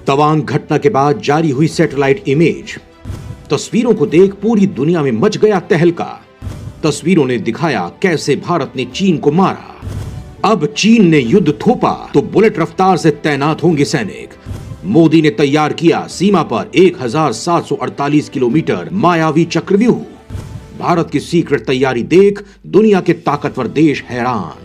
तवांग घटना के बाद जारी हुई सैटेलाइट इमेज। तस्वीरों को देख पूरी दुनिया में मच गया तहलका। तस्वीरों ने दिखाया कैसे भारत ने चीन को मारा। अब चीन ने युद्ध थोपा तो बुलेट रफ्तार से तैनात होंगे सैनिक। मोदी ने तैयार किया सीमा पर 1748 किलोमीटर मायावी चक्रव्यूह। भारत की सीक्रेट तैयारी देख दुनिया के ताकतवर देश हैरान।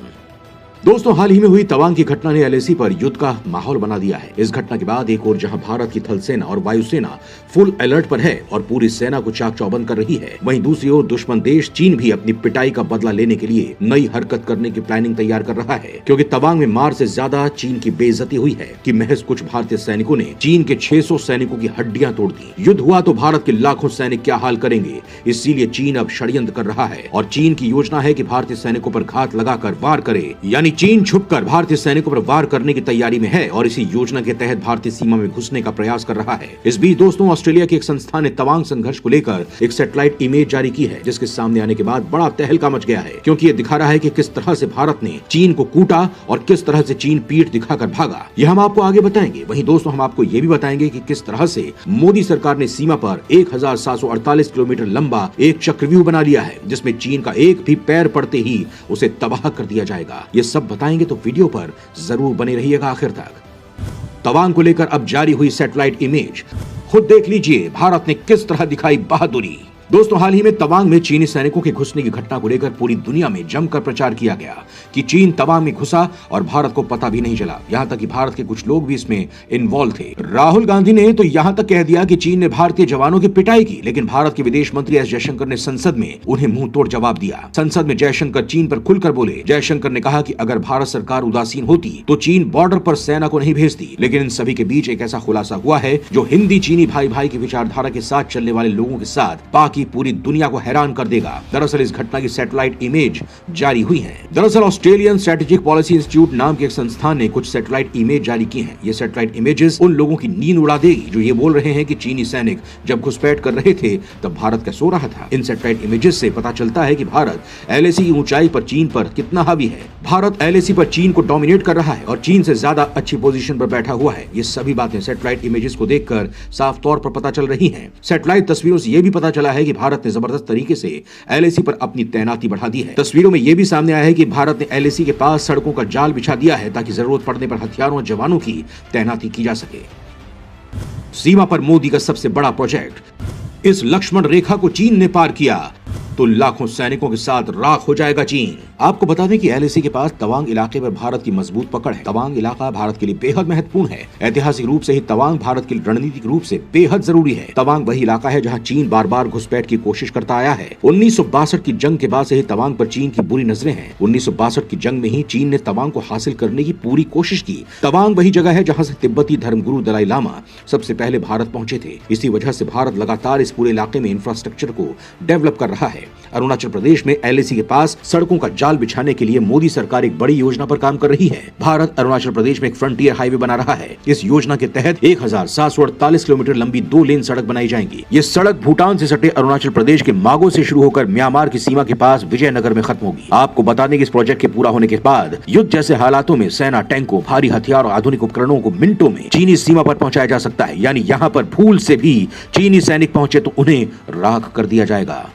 दोस्तों, हाल ही में हुई तवांग की घटना ने एलएसी पर युद्ध का माहौल बना दिया है। इस घटना के बाद एक और जहां भारत की थल सेना और वायुसेना फुल अलर्ट पर है और पूरी सेना को चाक चौबंद कर रही है, वहीं दूसरी ओर दुश्मन देश चीन भी अपनी पिटाई का बदला लेने के लिए नई हरकत करने की प्लानिंग तैयार कर रहा है। क्योंकि तवांग में मार से ज्यादा चीन की बेइज्जती हुई है कि महज कुछ भारतीय सैनिकों ने चीन के 600 सैनिकों की हड्डियां तोड़ दी। युद्ध हुआ तो भारत के लाखों सैनिक क्या हाल करेंगे, इसीलिए चीन अब षड्यंत्र कर रहा है और चीन की योजना है कि भारतीय सैनिकों पर घात लगाकर वार करे। यानी चीन छुपकर भारतीय सैनिकों पर वार करने की तैयारी में है और इसी योजना के तहत भारतीय सीमा में घुसने का प्रयास कर रहा है। इस बीच दोस्तों, ऑस्ट्रेलिया की एक संस्था ने तवांग संघर्ष को लेकर एक सैटेलाइट इमेज जारी की है, जिसके सामने आने के बाद बड़ा तहलका मच गया है। क्योंकि ये दिखा रहा है कि किस तरह से भारत ने चीन को कूटा और किस तरह से चीन पीठ दिखाकर भागा। यह हम आपको आगे बताएंगे। वहीं दोस्तों, हम आपको ये भी बताएंगे कि किस तरह से मोदी सरकार ने सीमा पर 1748 किलोमीटर लंबा एक चक्रव्यूह बना लिया है, जिसमें चीन का एक भी पैर पड़ते ही उसे तबाह कर दिया जाएगा। ये सब बताएंगे तो वीडियो पर जरूर बने रहिएगा आखिर तक। तवांग को लेकर अब जारी हुई सैटेलाइट इमेज, खुद देख लीजिए भारत ने किस तरह दिखाई बहादुरी। दोस्तों, हाल ही में तवांग में चीनी सैनिकों के घुसने की घटना को लेकर पूरी दुनिया में जमकर प्रचार किया गया कि चीन तवांग में घुसा और भारत को पता भी नहीं चला। यहां तक कि भारत के कुछ लोग भी इसमें इन्वॉल्व थे। राहुल गांधी ने तो यहां तक कह दिया कि चीन ने भारतीय जवानों की पिटाई की, लेकिन भारत के विदेश मंत्री एस जयशंकर ने संसद में उन्हें मुंह तोड़ जवाब दिया। संसद में जयशंकर चीन पर खुलकर बोले। जयशंकर ने कहा कि अगर भारत सरकार उदासीन होती तो चीन बॉर्डर पर सेना को नहीं भेजती, लेकिन इन सभी के बीच एक ऐसा खुलासा हुआ है जो हिंदी चीनी भाई भाई की विचारधारा के साथ चलने वाले लोगों के साथ बाकी पूरी दुनिया को हैरान कर देगा। दरअसल इस घटना की सैटेलाइट इमेज जारी हुई है। दरअसल ऑस्ट्रेलियन स्ट्रेटेजिक पॉलिसी इंस्टीट्यूट नाम के एक संस्थान ने कुछ सैटेलाइट इमेज जारी की हैं। ये सैटेलाइट इमेजेस उन लोगों की नींद उड़ा देगी जो ये बोल रहे हैं कि चीनी सैनिक जब घुसपैठ कर रहे थे तब भारत क्या सो रहा था। इन सैटेलाइट इमेजेस से पता चलता है कि भारत एलएसी की ऊंचाई पर चीन पर कितना हावी है। भारत एलएसी पर चीन को डोमिनेट कर रहा है और चीन से ज्यादा अच्छी पोजीशन पर बैठा हुआ है। ये सभी बातें सैटेलाइट इमेजेस को देखकर साफ तौर पर पता चल रही हैं। सैटेलाइट तस्वीरों से यह भी पता चला है कि भारत ने जबरदस्त तरीके से एलएसी पर अपनी तैनाती बढ़ा दी है। तस्वीरों में यह भी सामने आया है कि भारत ने एलएसी के पास सड़कों का जाल बिछा दिया है ताकि जरूरत पड़ने पर हथियारों और जवानों की तैनाती की जा सके। सीमा पर मोदी का सबसे बड़ा प्रोजेक्ट, इस लक्ष्मण रेखा को चीन ने पार किया तो लाखों सैनिकों के साथ राख हो जाएगा चीन। आपको बता दें कि एलएसी के पास तवांग इलाके पर भारत की मजबूत पकड़ है। तवांग इलाका भारत के लिए बेहद महत्वपूर्ण है। ऐतिहासिक रूप से ही तवांग भारत के लिए रणनीतिक रूप से बेहद जरूरी है। तवांग वही इलाका है जहां चीन बार बार घुसपैठ की कोशिश करता आया है। 1962 की जंग के बाद से ही तवांग पर चीन की बुरी नजरें हैं। 1962 की जंग में ही चीन ने तवांग को हासिल करने की पूरी कोशिश की। तवांग वही जगह है जहाँ से तिब्बती धर्मगुरु दलाई लामा सबसे पहले भारत पहुंचे थे। इसी वजह से भारत लगातार इस पूरे इलाके में इंफ्रास्ट्रक्चर को डेवलप कर रहा है। अरुणाचल प्रदेश में एलएसी के पास सड़कों का जाल बिछाने के लिए मोदी सरकार एक बड़ी योजना पर काम कर रही है। भारत अरुणाचल प्रदेश में एक फ्रंटियर हाईवे बना रहा है। इस योजना के तहत 1748 किलोमीटर लंबी 2 लेन सड़क बनाई जाएंगी। ये सड़क भूटान से सटे अरुणाचल प्रदेश के मागो से शुरू होकर म्यांमार की सीमा के पास विजयनगर में खत्म होगी। आपको बता दें कि इस प्रोजेक्ट के पूरा होने के बाद युद्ध जैसे हालातों में सेना टैंकों, भारी हथियार और आधुनिक उपकरणों को मिनटों में चीनी सीमा पर पहुंचाया जा सकता है। यानी यहाँ पर भूल से भी चीनी सैनिक पहुंचे तो उन्हें राख कर दिया जाएगा।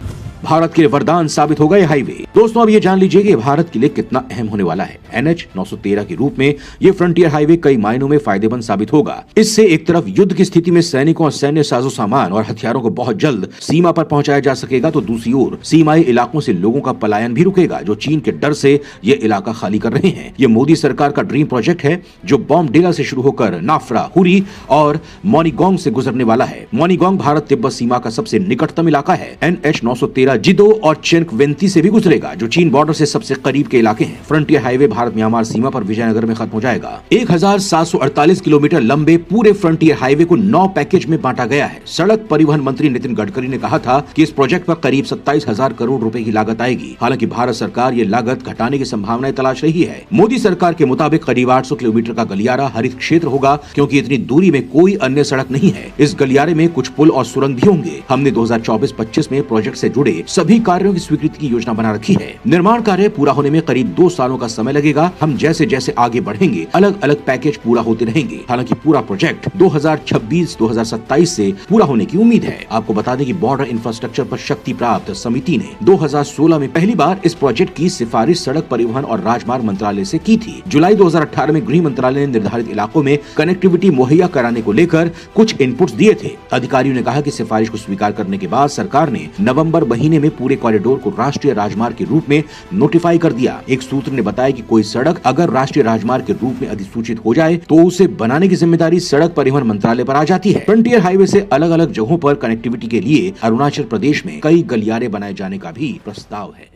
भारत के लिए वरदान साबित होगा यह हाईवे। दोस्तों, अब ये जान लीजिए कि भारत के लिए कितना अहम होने वाला है। NH 913 के रूप में ये फ्रंटियर हाईवे कई मायनों में फायदेमंद साबित होगा। इससे एक तरफ युद्ध की स्थिति में सैनिकों और सैन्य साजो सामान और हथियारों को बहुत जल्द सीमा पर पहुंचाया जा सकेगा, तो दूसरी ओर सीमाई इलाकों से लोगों का पलायन भी रुकेगा जो चीन के डर से ये इलाका खाली कर रहे हैं। ये मोदी सरकार का ड्रीम प्रोजेक्ट है जो बॉम्बडिला से शुरू होकर नाफरा, हुरी और मोनीगोंग से गुजरने वाला है। मोनीगोंग भारत तिब्बत सीमा का सबसे निकटतम इलाका है। NH 913 जिदो और चेनकवेंती से भी गुजरेगा जो चीन बॉर्डर से सबसे करीब के इलाके हैं। फ्रंटियर हाईवे भारत म्यांमार सीमा पर विजयनगर में खत्म हो जाएगा। 1748 किलोमीटर लंबे पूरे फ्रंटियर हाईवे को 9 पैकेज में बांटा गया है। सड़क परिवहन मंत्री नितिन गडकरी ने कहा था कि इस प्रोजेक्ट पर करीब 27,000 करोड़ रुपए की लागत आएगी। हालांकि भारत सरकार ये लागत घटाने की संभावनाएं तलाश रही है। मोदी सरकार के मुताबिक करीब 800 किलोमीटर का गलियारा हरित क्षेत्र होगा क्योंकि इतनी दूरी में कोई अन्य सड़क नहीं है। इस गलियारे में कुछ पुल और सुरंग भी होंगे। हमने 2024-25 में प्रोजेक्ट से जुड़े सभी कार्यों की स्वीकृति की योजना बना रखी है। निर्माण कार्य पूरा होने में करीब 2 सालों का समय लगेगा। हम जैसे जैसे आगे बढ़ेंगे अलग अलग पैकेज पूरा होते रहेंगे। हालांकि पूरा प्रोजेक्ट 2026-2027 से पूरा होने की उम्मीद है। आपको बता दें कि बॉर्डर इंफ्रास्ट्रक्चर पर शक्ति प्राप्त समिति ने 2016 में पहली बार इस प्रोजेक्ट की सिफारिश सड़क परिवहन और राजमार्ग मंत्रालय से की थी। जुलाई 2018 में गृह मंत्रालय ने निर्धारित इलाकों में कनेक्टिविटी मुहैया कराने को लेकर कुछ इनपुट्स दिए थे। अधिकारियों ने कहा कि सिफारिश को स्वीकार करने के बाद सरकार ने नवंबर महीने में पूरे कॉरिडोर को राष्ट्रीय राजमार्ग के रूप में नोटिफाई कर दिया। एक सूत्र ने बताया कि कोई सड़क अगर राष्ट्रीय राजमार्ग के रूप में अधिसूचित हो जाए तो उसे बनाने की जिम्मेदारी सड़क परिवहन मंत्रालय पर आ जाती है। फ्रंटियर हाईवे से अलग अलग जगहों पर कनेक्टिविटी के लिए अरुणाचल प्रदेश में कई गलियारे बनाए जाने का भी प्रस्ताव है।